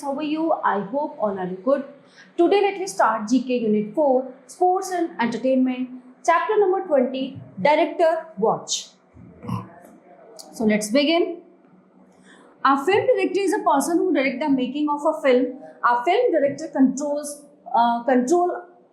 how are you? I hope all are good. Today let me start GK Unit 4, Sports and Entertainment, Chapter number 20, Director Watch. So let's begin. A film director is a person who directs the making of a film. A film director control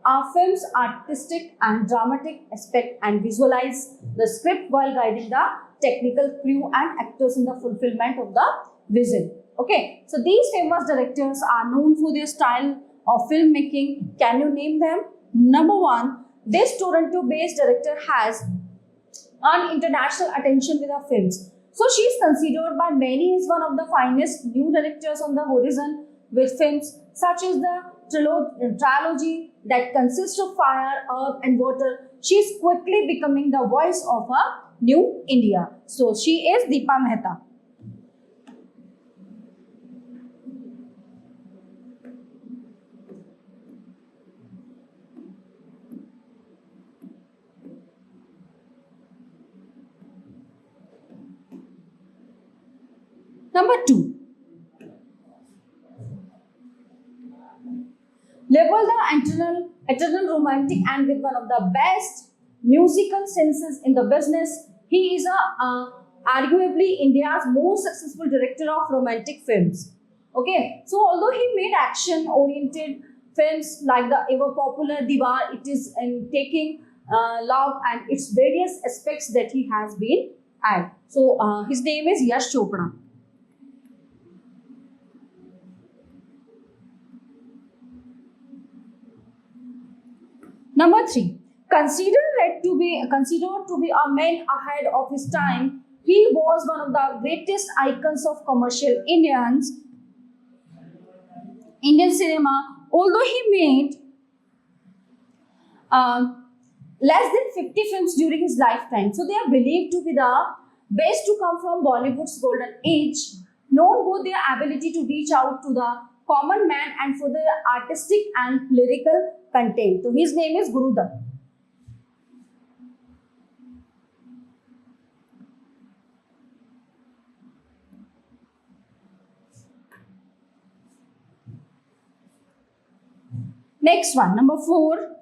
a film's artistic and dramatic aspect and visualize the script while guiding the technical crew and actors in the fulfillment of the vision. Okay, so these famous directors are known for their style of filmmaking. Can you name them? Number one, this Toronto-based director has earned international attention with her films. So she is considered by many as one of the finest new directors on the horizon with films such as the trilogy that consists of fire, earth and water. She is quickly becoming the voice of a new India. So she is Deepa Mehta. Number 2. Labeled the eternal romantic and with one of the best musical senses in the business, he is arguably India's most successful director of romantic films. Okay, so although he made action-oriented films like the ever-popular Diwar, it is in taking love and its various aspects that he has been at. So his name is Yash Chopra. Number 3, considered to be a man ahead of his time, he was one of the greatest icons of commercial Indian cinema. Although he made less than 50 films during his lifetime, so they are believed to be the best to come from Bollywood's golden age, known for their ability to reach out to the common man and for their artistic and lyrical content. So his name is Guru Dutt. Next one, number 4.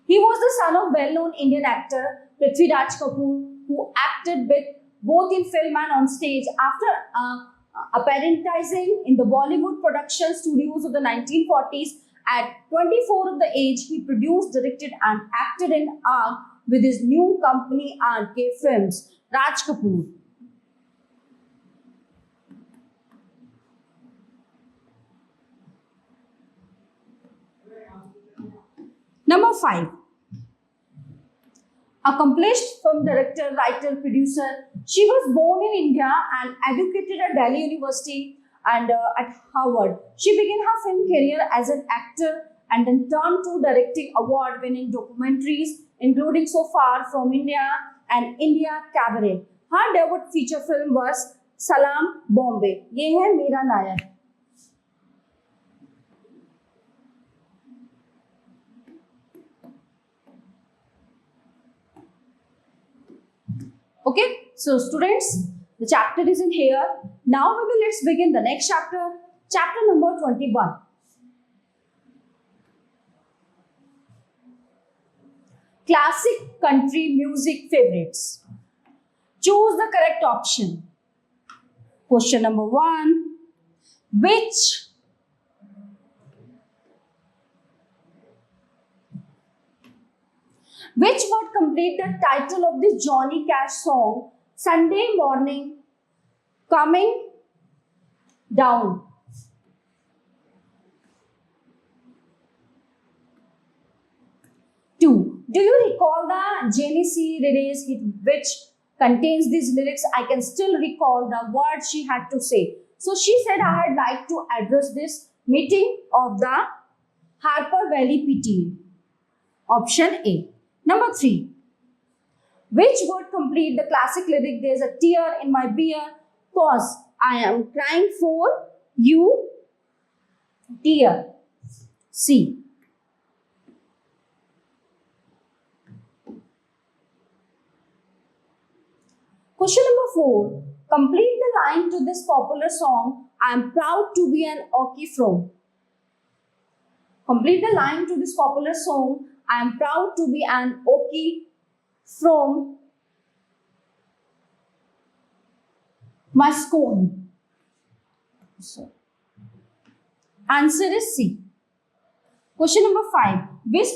He was the son of well-known Indian actor Prithviraj Kapoor, who acted both in film and on stage. After apprenticing in the Bollywood production studios of the 1940s, at 24 of the age, he produced, directed and acted in ARC with his new company RK Films, Raj Kapoor. Number 5. Accomplished film director, writer, producer. She was born in India and educated at Delhi University and at Harvard. She began her film career as an actor and then turned to directing award-winning documentaries, including So Far From India and India Cabaret. Her debut feature film was Salaam Bombay. ये है मेरा नायक. Okay, so students, the chapter is in here. Now let's begin the next chapter, chapter number 21. Classic country music favorites. Choose the correct option. Question number 1. Which would complete the title of this Johnny Cash song, Sunday Morning Coming Down? Two, do you recall the Jenny C. Reyes hit which contains these lyrics? I can still recall the words she had to say. So she said, I had like to address this meeting of the Harper Valley PTA. Option A. Number 3. Which would complete the classic lyric, there's a tear in my beer, cause I am crying for you, dear. C. Question number 4. Complete the line to this popular song, I am proud to be an Oki from. Complete the line to this popular song. I am proud to be an Oki from Moscow. So, answer is C. Question number 5. Which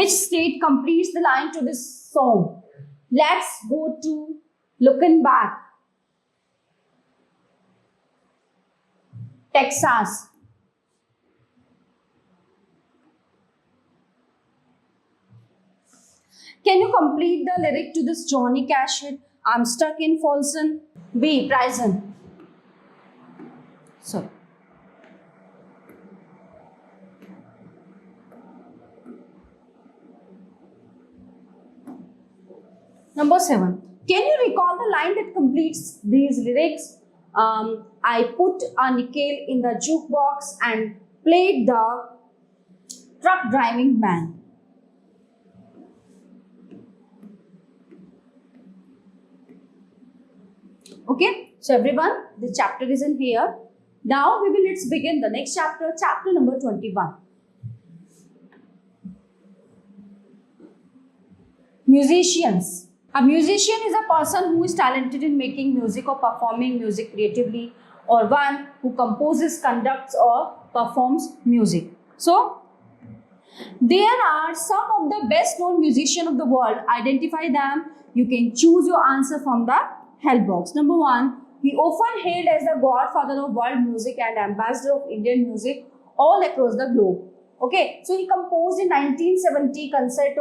state completes the line to this song? Let's go to looking back. Texas. Can you complete the lyric to this Johnny Cash hit? I'm stuck in Folsom. B. Prison. Sorry. Number 7. Can you recall the line that completes these lyrics? I put a nickel in the jukebox and played the truck driving man. Okay, so everyone, this chapter is in here. Now let's begin the next chapter, chapter number 21. Musicians. A musician is a person who is talented in making music or performing music creatively, or one who composes, conducts, or performs music. So, there are some of the best known musicians of the world. Identify them. You can choose your answer from the help box. Number 1, he often hailed as the godfather of world music and ambassador of Indian music all across the globe. Okay, so he composed in 1970 concert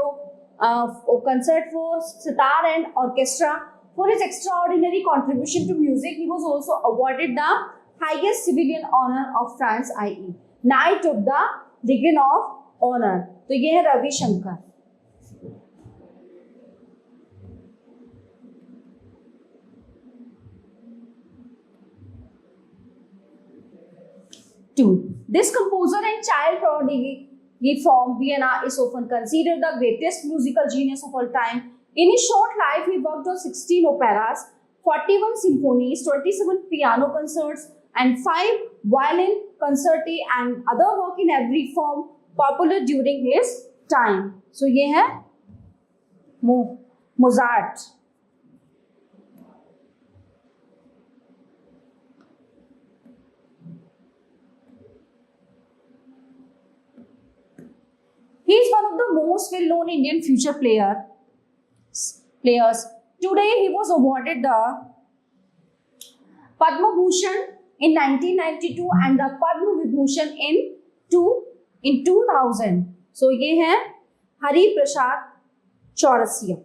for sitar and orchestra. For his extraordinary contribution to music, he was also awarded the highest civilian honor of France, i.e. Knight of the Legion of Honor. तो ये है Ravi Shankar. This composer and child prodigy from Vienna is often considered the greatest musical genius of all time. In his short life, he worked on 16 operas, 41 symphonies, 27 piano concerts, and 5 violin concerti and other work in every form popular during his time. So, ये है Mozart. He is one of the most well-known Indian future players. Today, he was awarded the Padma Bhushan in 1992 and the Padma Vibhushan in 2000. So, ये है Hari Prasad Chaurasia.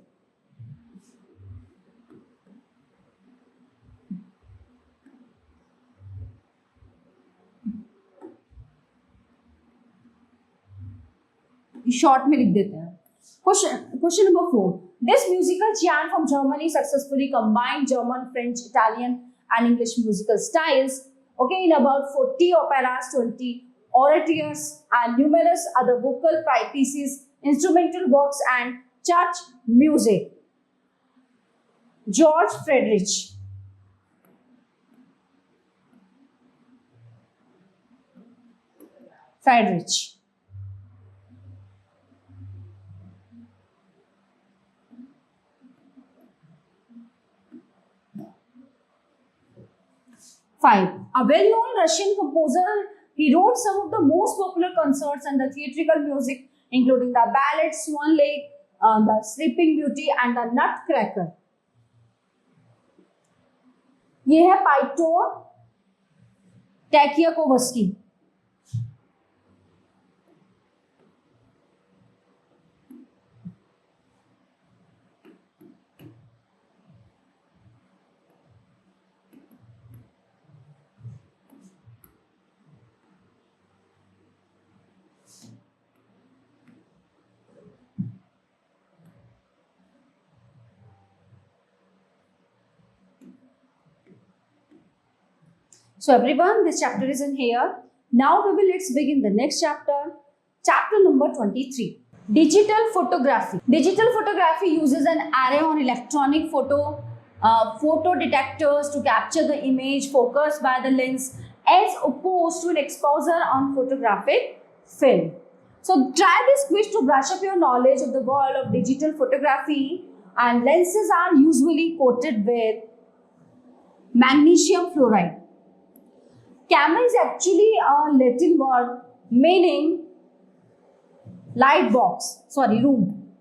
Short में लिख देते हैं. Question number 4. This musical giant from Germany successfully combined German, French, Italian, and English musical styles. Okay, in about 40 operas, 20 oratorios, and numerous other vocal pieces, instrumental works, and church music. George Friedrich. Friedrich. A well-known Russian composer, he wrote some of the most popular concerts and the theatrical music, including the ballad Swan Lake, the Sleeping Beauty, and the Nutcracker. ये है पाइटोर टैकियाकोवस्की. So everyone, this chapter is in here. Now let's begin the next chapter, chapter number 23. Digital photography. Digital photography uses an array on electronic photo detectors to capture the image focused by the lens as opposed to an exposure on photographic film. So try this quiz to brush up your knowledge of the world of digital photography. And lenses are usually coated with magnesium fluoride. Camera is actually a Latin word meaning room.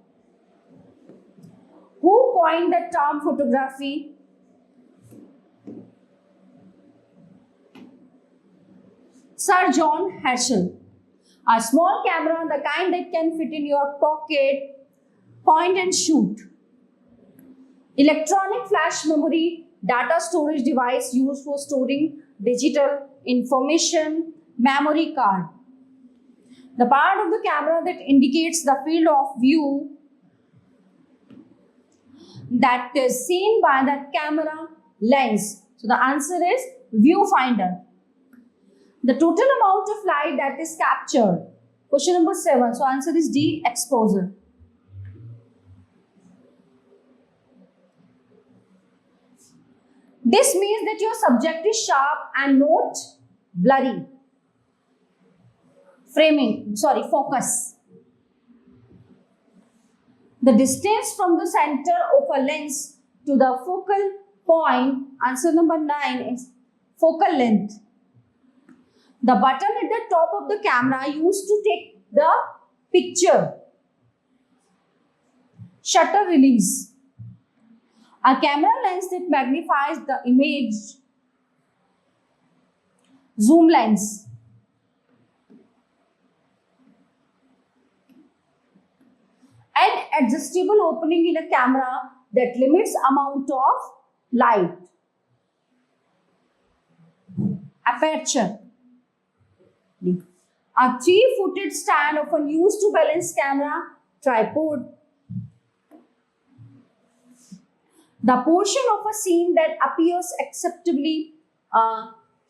Who coined the term photography? Sir John Herschel. A small camera, the kind that can fit in your pocket, point and shoot. Electronic flash memory, data storage device used for storing digital information, memory card. The part of the camera that indicates the field of view that is seen by the camera lens. So the answer is viewfinder. The total amount of light that is captured. Question number 7. So answer is D, exposure. This means that your subject is sharp and not blurry. Focus. The distance from the center of a lens to the focal point, answer number 9 is focal length. The button at the top of the camera used to take the picture. Shutter release. A camera lens that magnifies the image. Zoom lens. An adjustable opening in a camera that limits amount of light. Aperture. A 3-footed stand often used to balance camera. Tripod. The portion of a scene that appears acceptably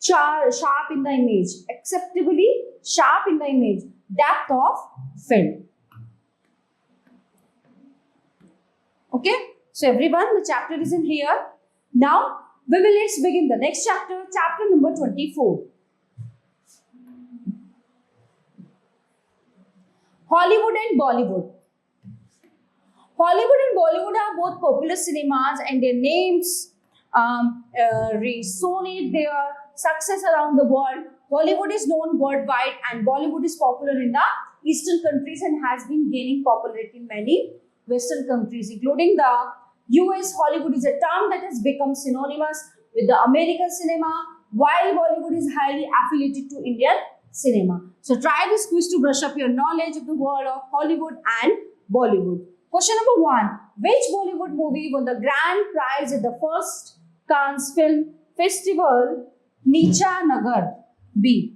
sharp in the image. Acceptably sharp in the image. Depth of field. Okay, so everyone, the chapter is in here. Now, let's begin the next chapter, chapter number 24. Hollywood and Bollywood. Hollywood and Bollywood are both popular cinemas and their names resonate their success around the world. Hollywood is known worldwide and Bollywood is popular in the Eastern countries and has been gaining popularity in many Western countries, including the US. Hollywood is a term that has become synonymous with the American cinema, while Bollywood is highly affiliated to Indian cinema. So try this quiz to brush up your knowledge of the world of Hollywood and Bollywood. Question number 1. Which Bollywood movie won the grand prize at the first Cannes Film Festival? Neecha Nagar. B.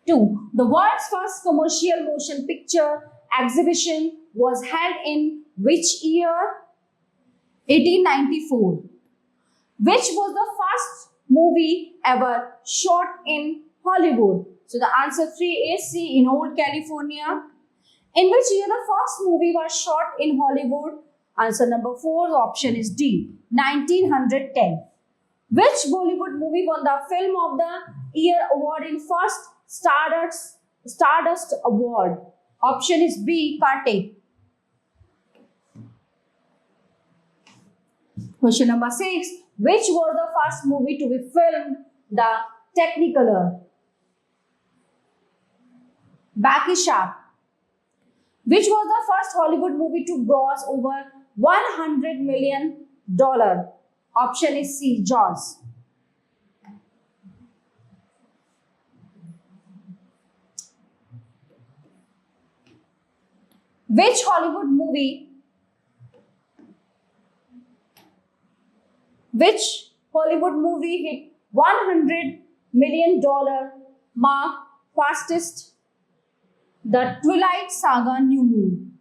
2. The world's first commercial motion picture exhibition was held in which year? 1894. Which was the first movie ever shot in Hollywood? So the answer 3 is C, in Old California. In which year the first movie was shot in Hollywood? Answer number 4, option is D, 1910. Which Bollywood movie won the Film of the Year award in first Stardust Award? Option is B, Karte. Question number 6. Which was the first movie to be filmed the Technicolor? Back is Sharp. Which was the first Hollywood movie to gross over $100 million? Option is C, Jaws. Which Hollywood movie hit $100 million mark fastest? The Twilight Saga: New Moon.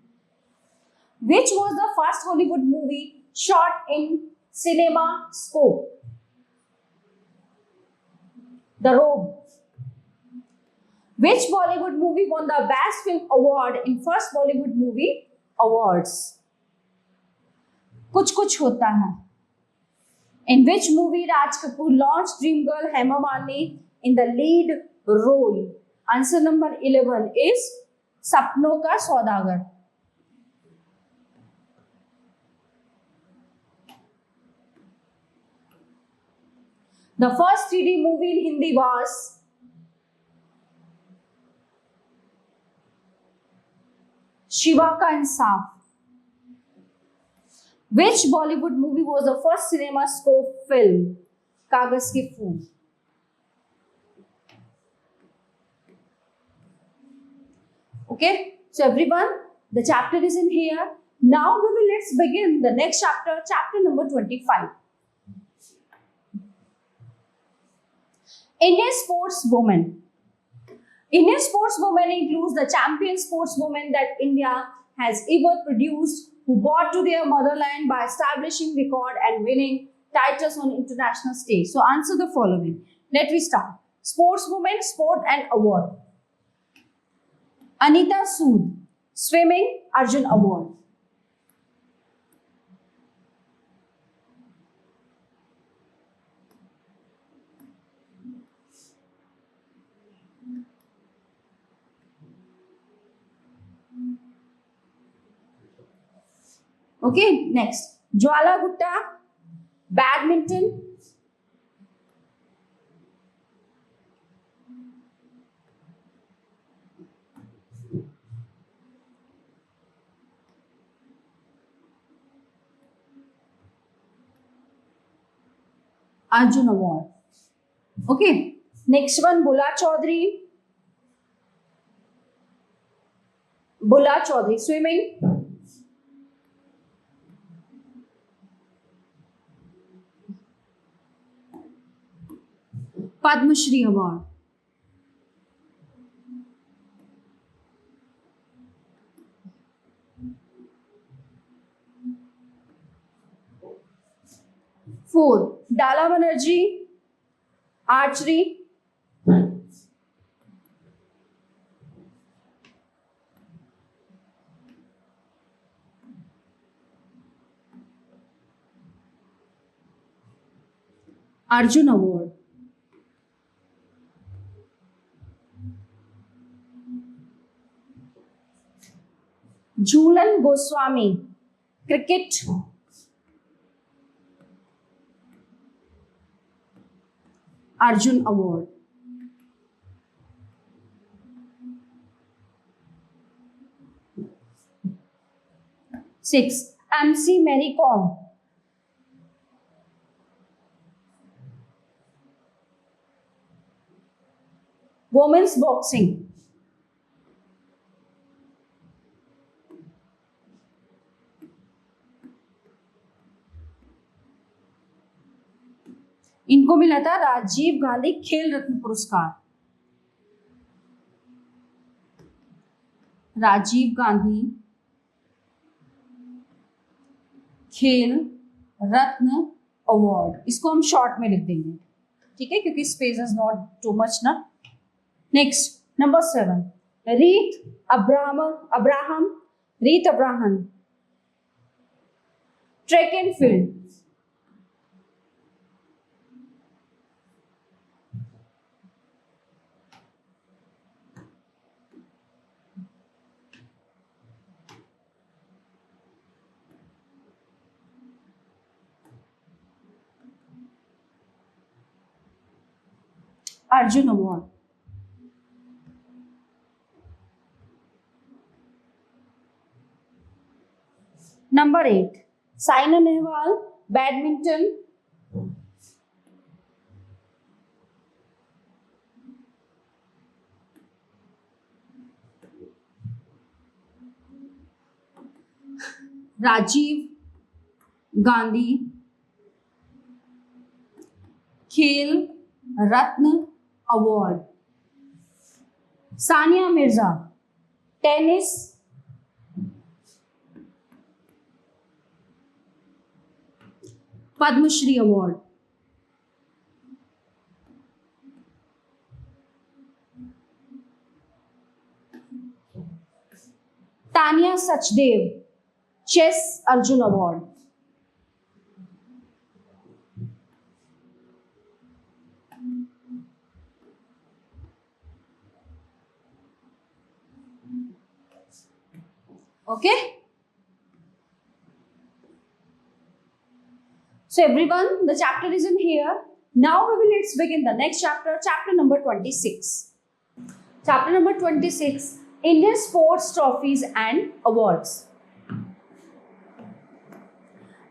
Which was the first Hollywood movie shot in cinema scope? The Robe. Which Bollywood movie won the Best Film Award in first Bollywood Movie Awards? कुछ कुछ होता है. In which movie Raj Kapoor launched dream girl Hema Malini in the lead role? Answer number 11 is सपनों का सौदागर. The first 3D movie in Hindi was Shiva Ka Insaf. Which Bollywood movie was the first CinemaScope film? Kagaz Ki Phool. Okay, so everyone, the chapter is in here. Now let's begin the next chapter, chapter number 25. Indian sportswoman. Indian sportswoman includes the champion sportswoman that India has ever produced, who brought to their motherland by establishing record and winning titles on international stage. So answer the following. Let me start. Sportswoman, sport and award. Anita Sood, swimming, Arjun Award. Okay, next. Jwala Gutta, badminton. Arjun Award. Okay, next one, Bula Chaudhary. Bula Chaudhary, swimming. Padma Shri Award. Four, Dala Banerjee, archery. Arjun Award. Jhulan Goswami, cricket. Arjun Award. Six, MC Mary Kom, women's boxing. इनको मिला था राजीव गांधी खेल रत्न पुरस्कार. राजीव गांधी खेल Ratna award. इसको हम short में लिख देंगे, ठीक है, क्योंकि space is not too much ना. नेक्स्ट, नंबर 7, रीत Abraham, track and field. Arjun Award. Number 8, Saina Nehwal, badminton. Rajiv Gandhi Khel Ratna award. Sania Mirza, tennis. Padmashri award. Sachdev Chess Arjun Award. Okay. So everyone, the chapter is in here. Now let's begin the next chapter, chapter number 26. Chapter number 26, Indian Sports Trophies and Awards.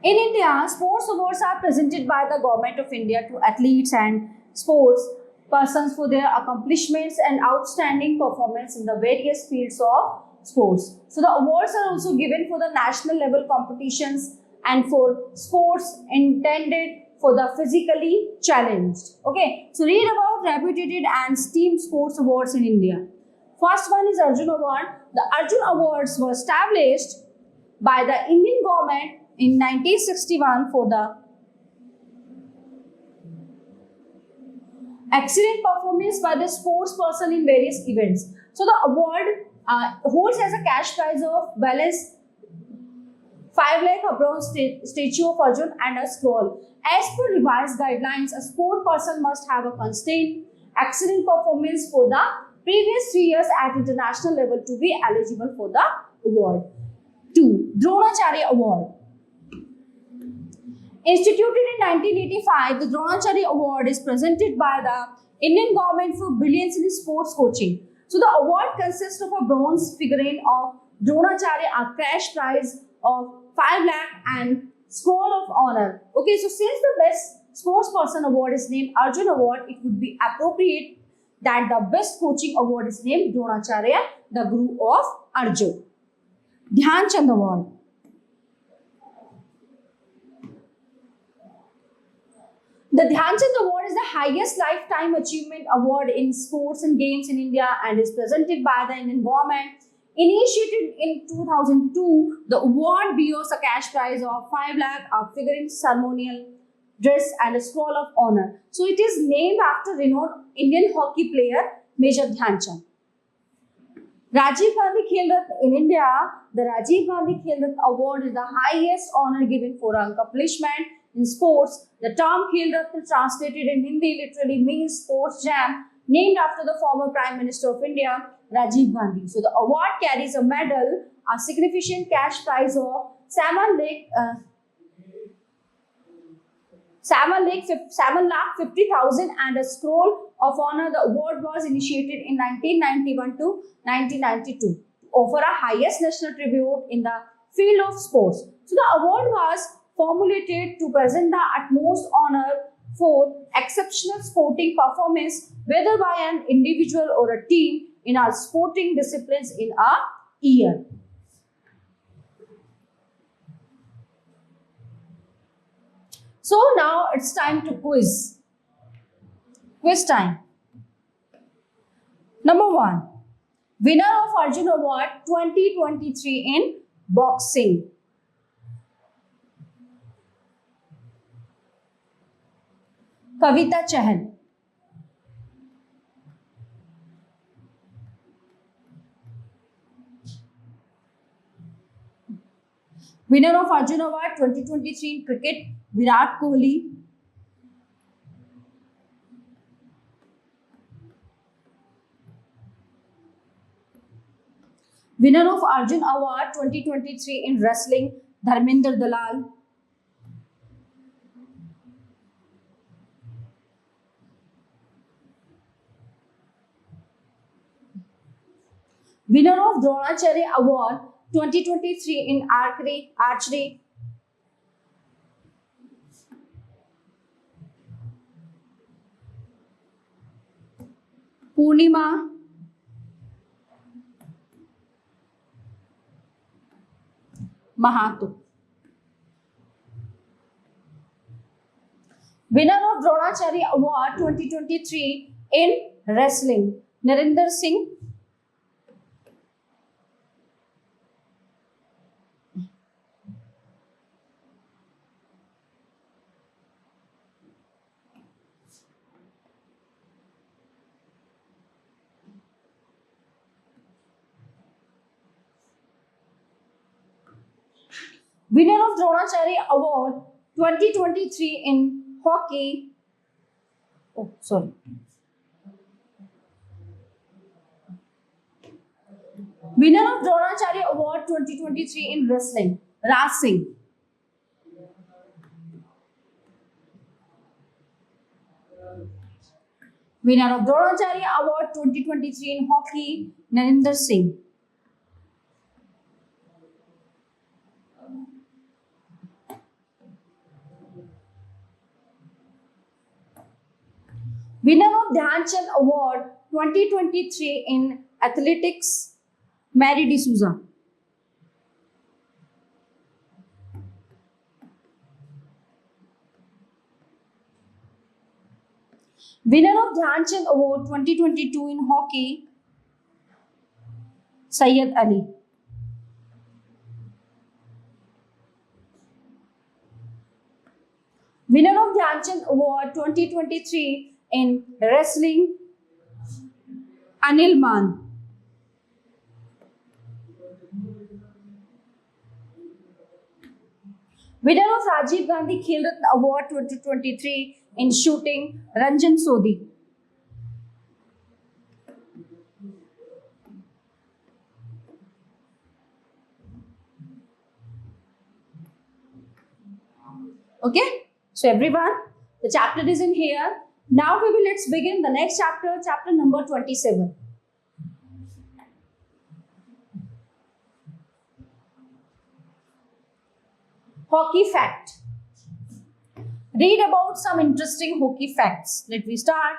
In India, sports awards are presented by the Government of India to athletes and sports persons for their accomplishments and outstanding performance in the various fields of sports. So the awards are also given for the national level competitions and for sports intended for the physically challenged. Okay, so read about reputed and esteemed sports awards in India. First one is Arjun Award. The Arjun Awards were established by the Indian government in 1961 for the excellent performance by the sports person in various events. So the award holds as a cash prize of balance 5 lakh, a bronze statue of Arjun and a scroll. As per revised guidelines, a sport person must have a constant excellent performance for the previous 3 years at international level to be eligible for the award. 2. Dronacharya Award. Instituted in 1985, the Dronacharya Award is presented by the Indian government for brilliance in sports coaching. So the award consists of a bronze figurine of Dronacharya, a cash prize of 5 lakh and scroll of honor. Okay, so since the best sports person award is named Arjun Award, it would be appropriate that the best coaching award is named Dronacharya, the guru of Arjun. Dhyan Chand Award. The Dhyan Chand Award is the highest lifetime achievement award in sports and games in India and is presented by the Indian government. Initiated in 2002, the award bears a cash prize of 5 lakh, a figurine, ceremonial dress and a scroll of honor. So it is named after renowned Indian hockey player Major Dhyan Chand. Rajiv Gandhi Khel Ratna in India, the Rajiv Gandhi Khel Ratna Award is the highest honor given for accomplishment in sports. The term Khel Ratna translated in Hindi literally means sports gem, named after the former Prime Minister of India, Rajiv Gandhi. So the award carries a medal, a significant cash prize of 7,50,000 and a scroll of honor. The award was initiated in 1991 to 1992 to offer a highest national tribute in the field of sports. So the award was formulated to present the utmost honor for exceptional sporting performance, whether by an individual or a team in our sporting disciplines in a year. So now it's time to quiz. Quiz time. Number 1. Winner of Arjun Award 2023 in boxing. Kavita Chahal. Winner of Arjun Award 2023 in cricket, Virat Kohli. Winner of Arjun Award 2023 in wrestling, Dharmender Dalal. Winner of Dronacharya Award 2023 in archery. Purnima Mahato. Winner of Dronacharya Award 2023 in wrestling, Narinder Singh. Winner of Dronacharya Award 2023 in hockey. Oh, sorry. Winner of Dronacharya Award 2023 in wrestling, Raj Singh. Winner of Dronacharya Award 2023 in hockey, Narinder Singh. Winner of Dhyanchand Award 2023 in athletics, Mary D'Souza. Winner of Dhyanchand Award 2022 in hockey, Syed Ali. Winner of Dhyanchand Award 2023 in wrestling, Anil Man. Winner of Rajiv Gandhi Khel Ratna Award 2023 in shooting, Ranjan Sodhi. Okay, so everyone, the chapter is in here. Now let's begin the next chapter, chapter number 27. Hockey fact. Read about some interesting hockey facts. Let me start.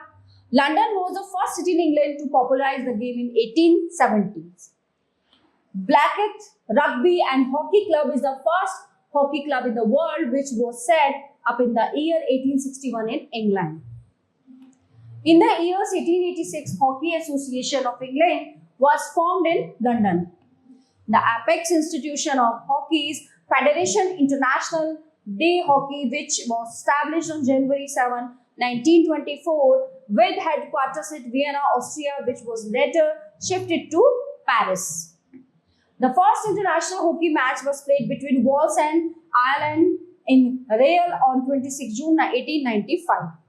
London was the first city in England to popularize the game in 1870s. Blackheath Rugby and Hockey Club is the first hockey club in the world which was set up in the year 1861 in England. In the years 1886, Hockey Association of England was formed in London. The apex institution of hockey is Federation International de Hockey, which was established on January 7, 1924, with headquarters at Vienna, Austria, which was later shifted to Paris. The first international hockey match was played between Wales and Ireland in Real on 26 June 1895.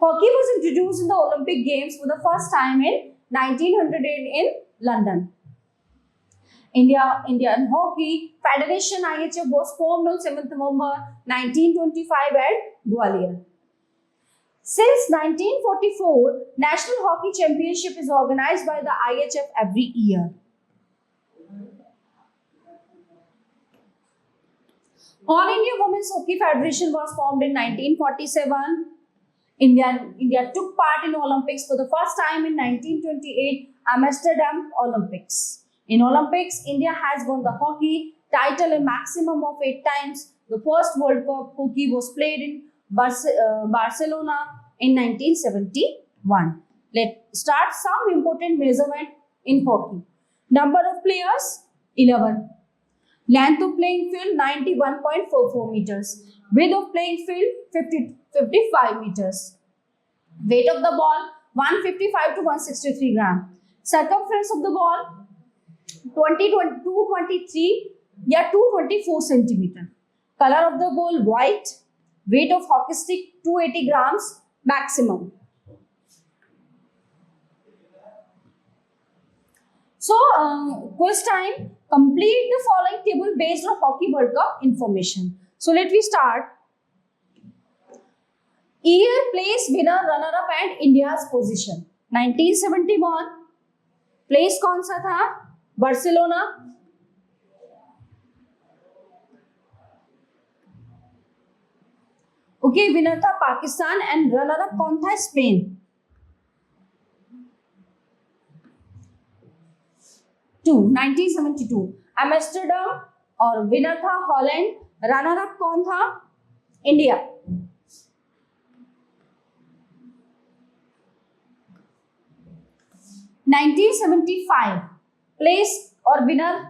Hockey was introduced in the Olympic Games for the first time in 1908 in London. Indian Hockey Federation IHF was formed on 7th November 1925 at Gwalior. Since 1944, National Hockey Championship is organized by the IHF every year. All India Women's Hockey Federation was formed in 1947. India took part in Olympics for the first time in 1928 Amsterdam Olympics. In Olympics, India has won the hockey title a maximum of 8 times. The first World Cup hockey was played in Barcelona in 1971. Let's start some important measurement in hockey. Number of players, 11. Length of playing field, 91.44 meters. Width of playing field, 55 meters. Weight of the ball, 155 to 163 grams. Circumference of the ball, 223 या 224 centimeter. Color of the ball, white. Weight of hockey stick, 280 grams maximum. So, quiz time. Complete the following table based on Hockey World Cup information. So, let me start. Year, place, winner, runner-up and India's position. 1971. Place कौन सा था? Barcelona. Okay, winner था Pakistan and runner-up कौन था? Spain. 1972. Amsterdam और winner था Holland. Runner up कौन था? इंडिया. नाइनटीन 1975 प्लेस और विनर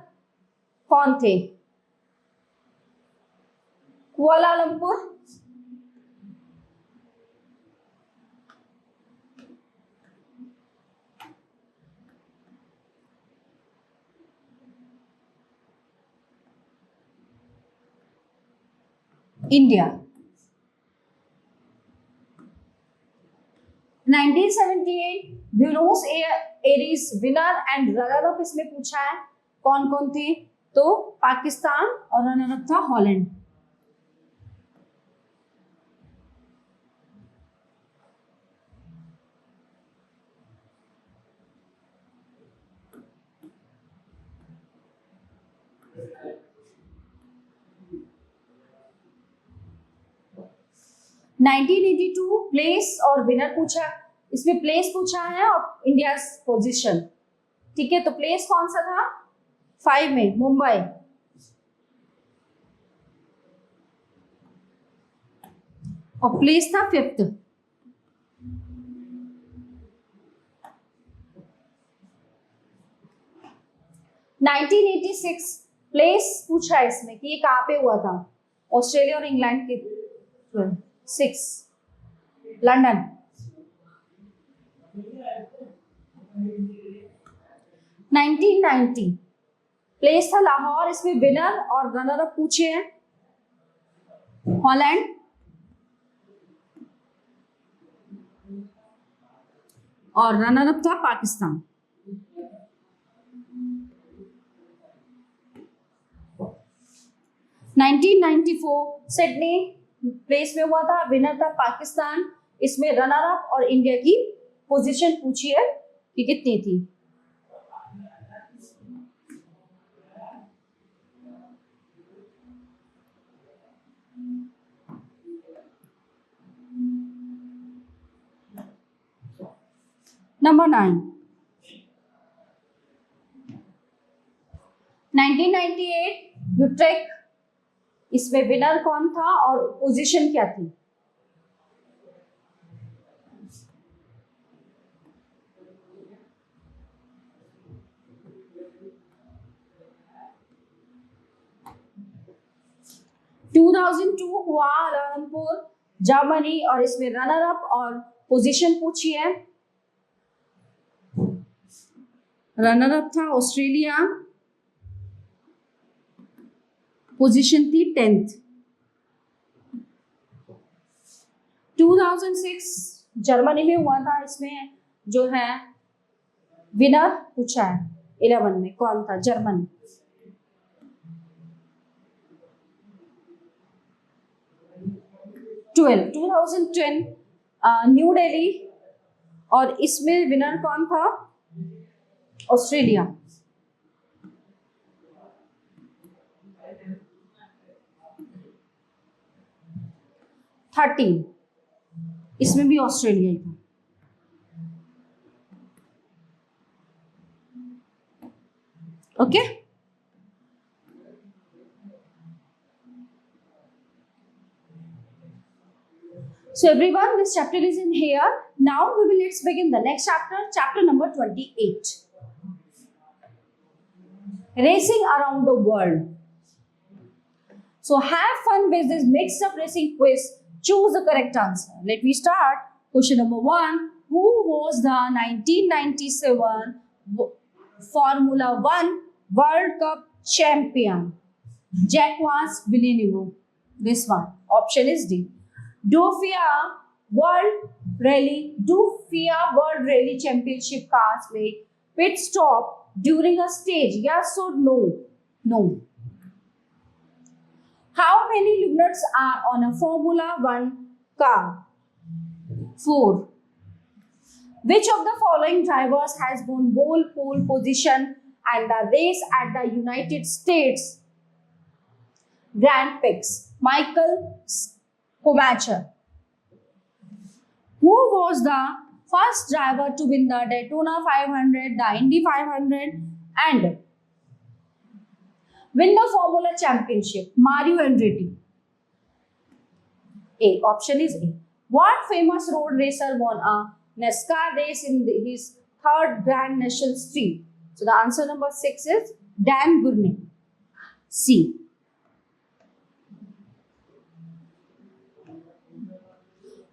कौन थे? Kuala Lumpur. India. 1978 Buenos Aires winner and runner up इसमें पूछा है, कौन कौन थे? तो पाकिस्तान और रनर अप था हॉलैंड। नाइनटीन 82 प्लेस और विनर पूछा, इसमें प्लेस पूछा है और इंडिया पोजीशन। ठीक है, तो प्लेस कौन सा था? 5 में मुंबई, और प्लेस था 5th। 1986 प्लेस पूछा है इसमें कि ये कहाँ पे हुआ था? ऑस्ट्रेलिया और इंग्लैंड के 6 लंदन। 1990 प्लेस था लाहौर, इसमें विनर और रनर अप पूछे हैं हॉलैंड और रनर अप था पाकिस्तान। नाइनटीन 94 सिडनी प्लेस में हुआ था, विनर था पाकिस्तान, इसमें रनर अप और इंडिया की पोजीशन पूछी है कि कितनी थी। नंबर 9 1998 यूट्रेक, इसमें विनर कौन था और पोजीशन क्या थी? (2002) हुआ रामपुर जर्मनी और इसमें रनर अप और पोजीशन पूछी है। रनर अप था ऑस्ट्रेलिया, पोजीशन थी 10th। 2006 जर्मनी में हुआ था, इसमें जो है विनर पूछा है 11 में, कौन था? जर्मनी। ट्वेल्व 2010 न्यू दिल्ली और इसमें विनर कौन था? ऑस्ट्रेलिया। 13 इसमें भी ऑस्ट्रेलिया ही था। Okay, so everyone, this chapter is in here. Now let's begin the next chapter, chapter number 28. Racing around the world. So have fun with this mixed up racing quiz. Choose the correct answer. Let me start. Question number 1. Who was the 1997 Formula 1 World Cup champion? Jacques Villeneuve. This one. Option is D. Dufia World Rally Championship cars made pit stop during a stage. Yes or no? No. How many luminaires are on a Formula 1 car? 4. Which of the following drivers has won pole position and the race at the United States Grand Prix? Michael Schumacher. Who was the first driver to win the Daytona 500, the Indy 500 and win the Formula Championship? Mario Andretti. A. Option is A. What famous road racer won a NASCAR race in his third Grand National Street? So the answer number 6 is Dan Gurney. C.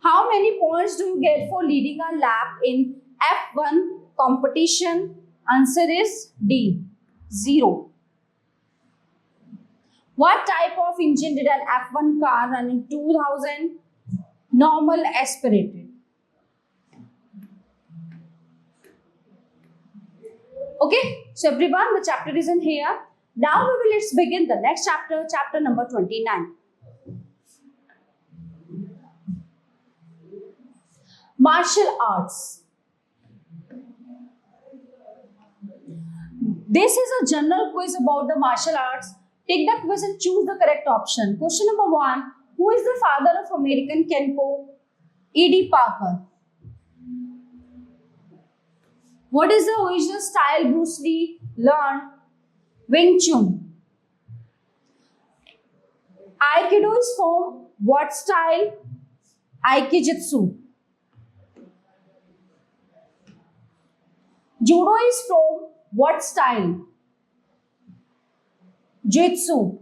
How many points do you get for leading a lap in F1 competition? Answer is D. 0. What type of engine did an F1 car run in 2000? Normal aspirated. Okay, so everyone, the chapter is in here. Now let's begin the next chapter, chapter number 29. Martial arts. This is a general quiz about the martial arts. Take the quiz and choose the correct option. Question number 1. Who is the father of American Kenpo? E.D. Parker. What is the original style Bruce Lee learned? Wing Chun. Aikido is from what style? Aikijitsu. Judo is from what style? Jitsu.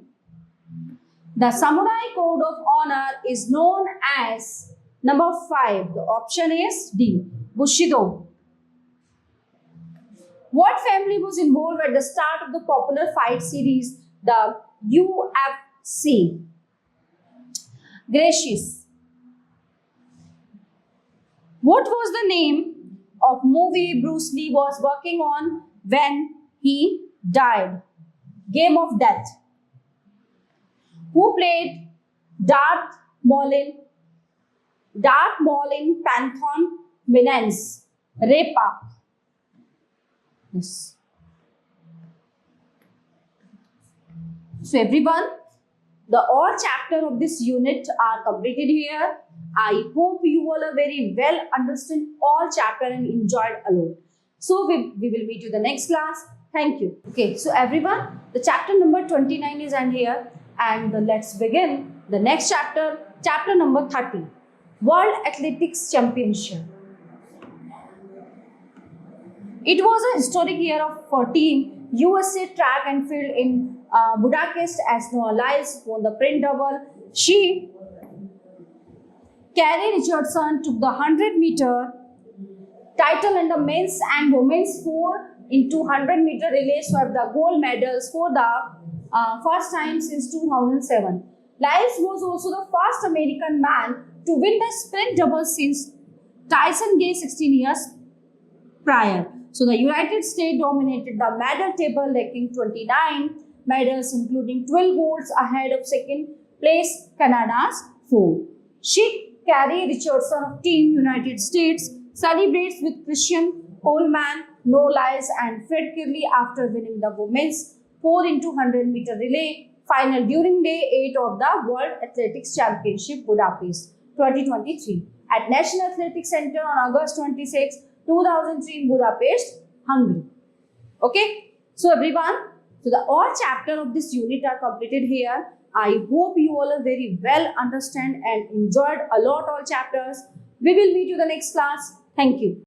The samurai code of honor is known as number 5. The option is D. Bushido. What family was involved at the start of the popular fight series, the UFC? Gracies. What was the name of movie Bruce Lee was working on when he died? Game of Death. Who played Darth Maulin Panthon Minence? Ray Park. Yes. So everyone, the all chapter of this unit are completed here. I hope you all are very well understand all chapter and enjoyed a lot. So we will meet you the next class. Thank you. Okay, so everyone, the chapter number 29 is in here, and let's begin the next chapter, chapter number 30, World Athletics Championship. It was a historic year for Team USA Track and Field in Budapest as Noah Lyles won the sprint double. Carrie Richardson took the 100-meter title and the men's and women's 4 into 100-meter relay swept the gold medals for the first time since 2007. Lyles was also the first American man to win the sprint double since Tyson Gay 16 years prior. So the United States dominated the medal table, racking 29 medals, including 12 golds ahead of second place Canada's 4. Carrie Richardson of Team United States celebrates with Christian Coleman, Noah Lyles and Fred Kerley after winning the women's 4 into 100-meter relay final during day 8 of the World Athletics Championship Budapest 2023 at National Athletics Center on August 26, 2003 in Budapest, Hungary. Okay, so everyone, so the all chapter of this unit are completed here. I hope you all are very well understand and enjoyed a lot all chapters. We will meet you the next class. Thank you.